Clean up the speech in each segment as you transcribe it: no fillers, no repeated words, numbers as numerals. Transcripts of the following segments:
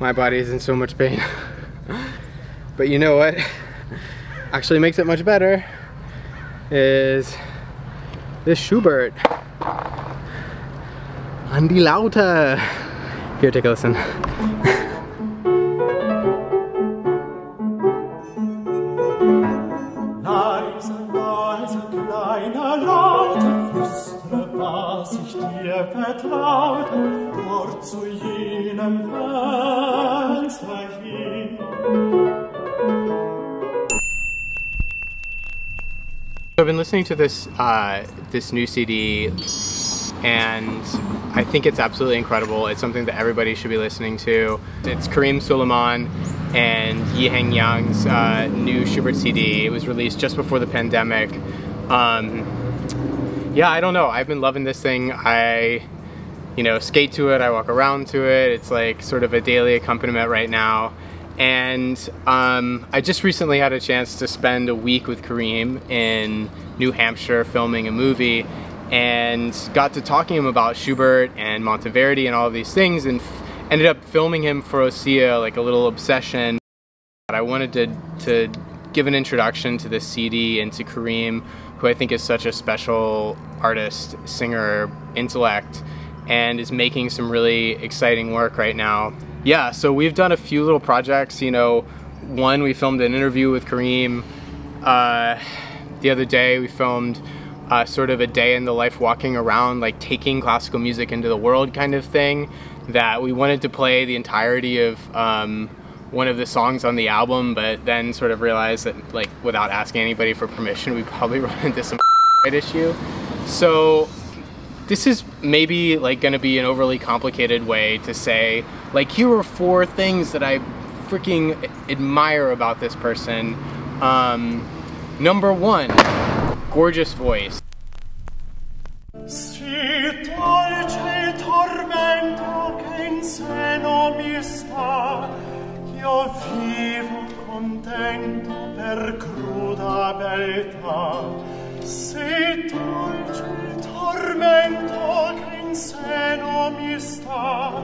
my body is in so much pain. But you know what actually makes it much better is this Schubert. An die Laute. Here, take a listen. Leise, leise, kleiner Laute, flüstere, was ich dir vertraute, dort zu jenem Fenster hin. I've been listening to this this new CD, and I think it's absolutely incredible. It's something that everybody should be listening to. It's Karim Sulayman and Yi-heng Yang's new Schubert CD. It was released just before the pandemic. Yeah, I don't know. I've been loving this thing. I, skate to it. I walk around to it. It's like sort of a daily accompaniment right now. And I just recently had a chance to spend a week with Karim in New Hampshire filming a movie, and got to talking to him about Schubert and Monteverdi and all of these things, and ended up filming him for OSSIA, like a little obsession. But I wanted to give an introduction to this CD and to Karim, who I think is such a special artist, singer, intellect, and is making some really exciting work right now. Yeah, so we've done a few little projects. One, we filmed an interview with Karim. The other day we filmed sort of a day in the life walking around, like taking classical music into the world kind of thing, that we wanted to play the entirety of one of the songs on the album, but then sort of realized that, like, without asking anybody for permission, we'd probably run into some right issue. So this is maybe like gonna be an overly complicated way to say, like, here are 4 things that I freaking admire about this person. Number 1, gorgeous voice. Si dolce tormento che in seno mi sta, io vivo contento per cruda beltà. Si dolce tormento che in seno mi sta,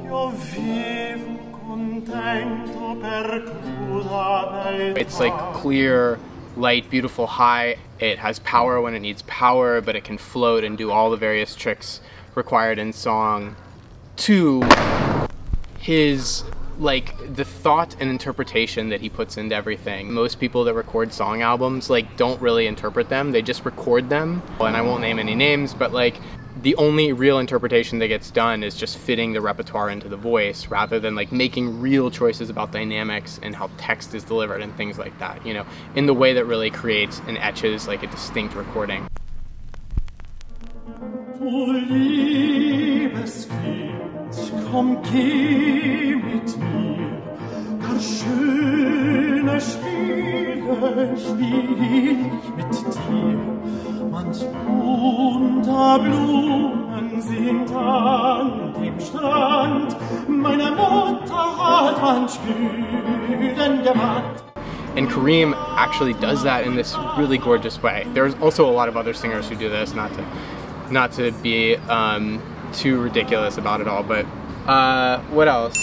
io vivo contento per cruda beltà. It's like clear, light, beautiful, high. It has power when it needs power, but it can float and do all the various tricks required in song. 2, his, like, the thought and interpretation that he puts into everything. Most people that record song albums, like, don't really interpret them, they just record them. And I won't name any names, but like, the only real interpretation that gets done is just fitting the repertoire into the voice, rather than like making real choices about dynamics and how text is delivered and things like that, in the way that really creates and etches like a distinct recording. Du liebes Kind, komm, geh mit mir, gar schöne Spiele spiel ich mit dir. Manch bunter Blumen sind an dem Strand, meine Mutter hat manch Güden gewandt. And Karim actually does that in this really gorgeous way. There's also a lot of other singers who do this, not to be too ridiculous about it all, but what else?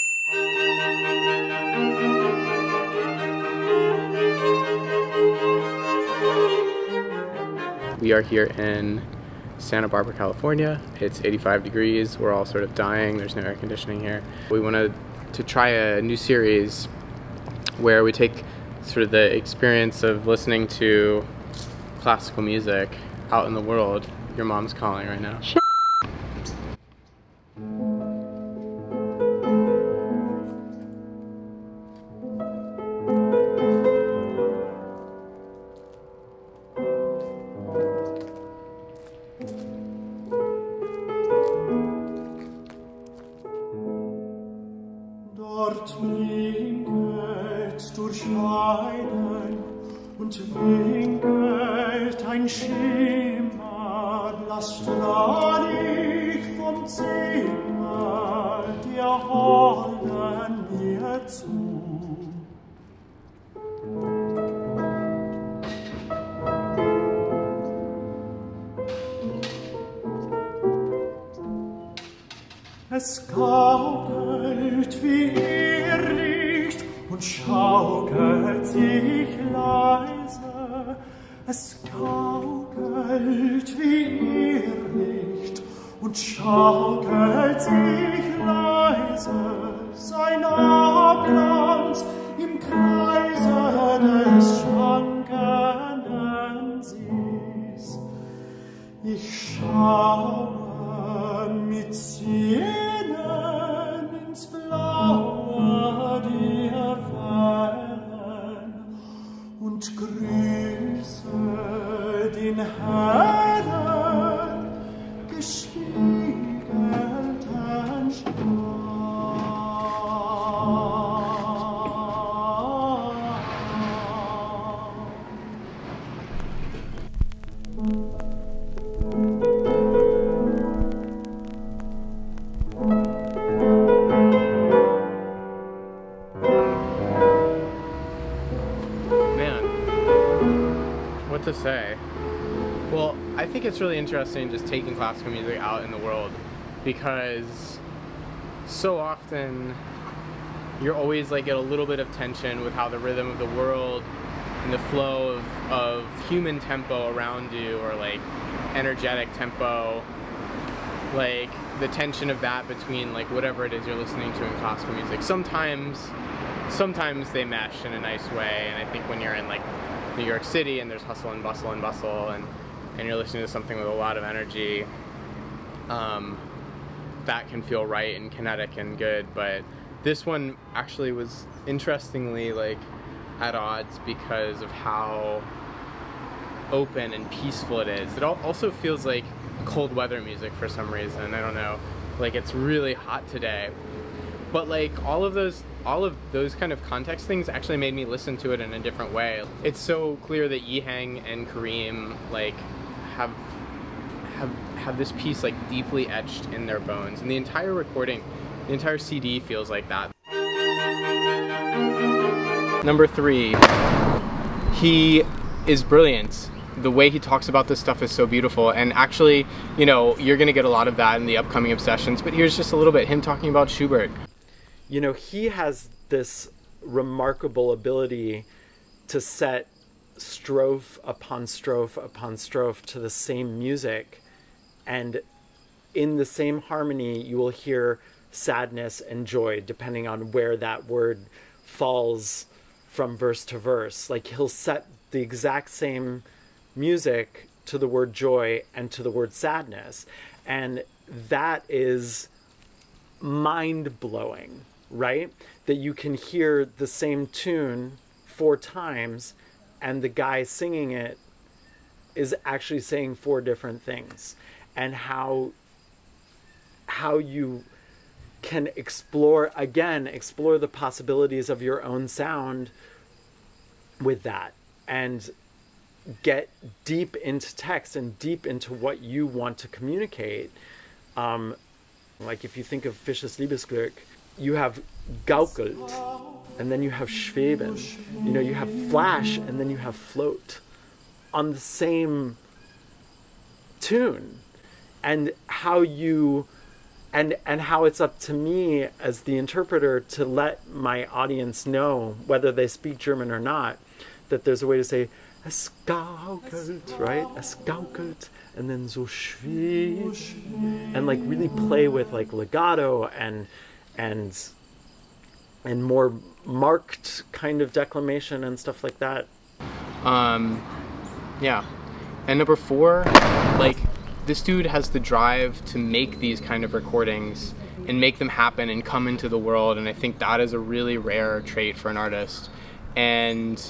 We are here in Santa Barbara, California. It's 85 degrees. We're all sort of dying. There's no air conditioning here. We wanted to try a new series where we take sort of the experience of listening to classical music out in the world. Your mom's calling right now. Dort winkelt durch Weiden und winkelt ein Schimmer, lass strahlig vom Zimmer der Holden mir zu. Es gaukelt gaukelt wie Irrlicht und schaukelt sich leise. Es gaukelt wie Irrlicht und schaukelt sich leise. Sein Abglanz im Kreise des schwankenden Sees. Ich schaue mit Sehnen ins Blaue der Wellen und grüße den hellen, gespiegelten Stern. What to say? Well, I think it's really interesting just taking classical music out in the world, because so often you're always like at a little bit of tension with how the rhythm of the world and the flow of human tempo around you, or like energetic tempo, like the tension of that between like whatever it is you're listening to in classical music. Sometimes they mesh in a nice way, and I think when you're in like New York City and there's hustle and bustle and you're listening to something with a lot of energy, that can feel right and kinetic and good. But this one actually was interestingly like at odds because of how open and peaceful it is. It also feels like cold weather music for some reason. I don't know, like it's really hot today, but like all of those kind of context things actually made me listen to it in a different way. It's so clear that Yi-heng and Karim like have this piece like deeply etched in their bones, and the entire recording, the entire CD feels like that. Number 3, he is brilliant. The way he talks about this stuff is so beautiful, and actually, you know, you're gonna get a lot of that in the upcoming Obsessions, but here's just a little bit, him talking about Schubert. You know, he has this remarkable ability to set strophe upon strophe upon strophe to the same music, and in the same harmony you will hear sadness and joy depending on where that word falls from verse to verse. Like he'll set the exact same music to the word joy and to the word sadness, and that is mind-blowing, right? That you can hear the same tune 4 times and the guy singing it is actually saying 4 different things, and how you can explore the possibilities of your own sound with that, and get deep into text and deep into what you want to communicate. Like if you think of Fischer's Liebesglück, you have gaukelt, and then you have schweben. You know, you have flash, and then you have float on the same tune. And how you, and how it's up to me as the interpreter to let my audience know, whether they speak German or not, that there's a way to say es gaukelt, right? Es gaukelt, and then so schweben, and like really play with like legato and more marked kind of declamation and stuff like that. Yeah. And number 4, like this dude has the drive to make these kind of recordings and make them happen and come into the world, and I think that is a really rare trait for an artist, and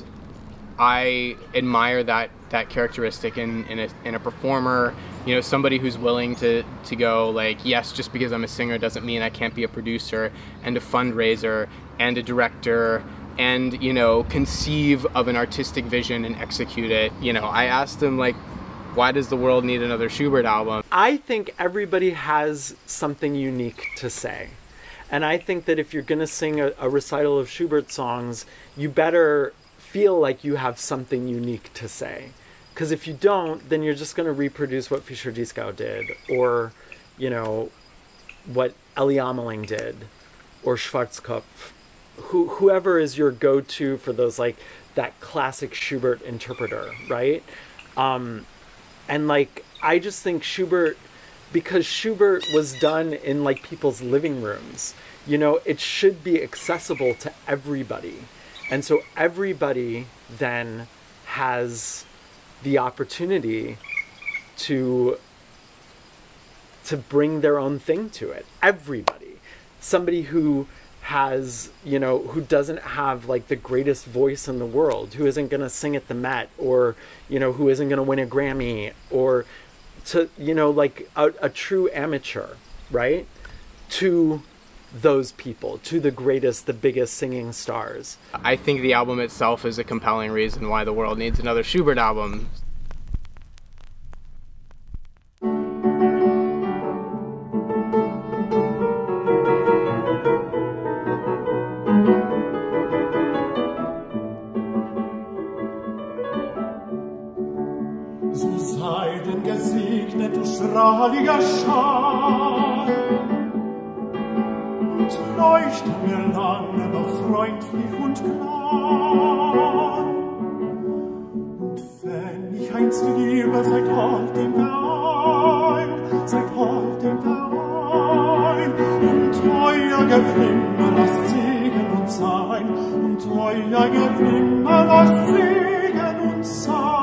I admire that characteristic in a performer. You know, somebody who's willing to go like, yes, just because I'm a singer doesn't mean I can't be a producer and a fundraiser and a director, and, you know, conceive of an artistic vision and execute it. You know, I asked him, like, why does the world need another Schubert album? I think everybody has something unique to say. And I think that if you're going to sing a recital of Schubert songs, you better feel like you have something unique to say. Because if you don't, then you're just going to reproduce what Fischer-Dieskau did, or, you know, what Ellie Ameling did. or Schwarzkopf, whoever is your go-to for those, like, that classic Schubert interpreter, right? And like, I just think Schubert, because Schubert was done in like people's living rooms, you know, it should be accessible to everybody. And so everybody then has the opportunity to bring their own thing to it. Everybody. Somebody who has, you know, who doesn't have like the greatest voice in the world, who isn't going to sing at the Met, or, you know, who isn't going to win a Grammy, or to, you know, like a true amateur, right? To those people, to the greatest, the biggest singing stars. I think the album itself is a compelling reason why the world needs another Schubert album. So sei denn gesegnet, du strahliger Schein, und leuchte mir lange noch freundlich und klar. Und wenn ich einst liebe, seid dem Verein, seid dem Verein, und euer Gewimmer lasst Segen uns sein, und euer Gewimmer lasst Segen uns sein.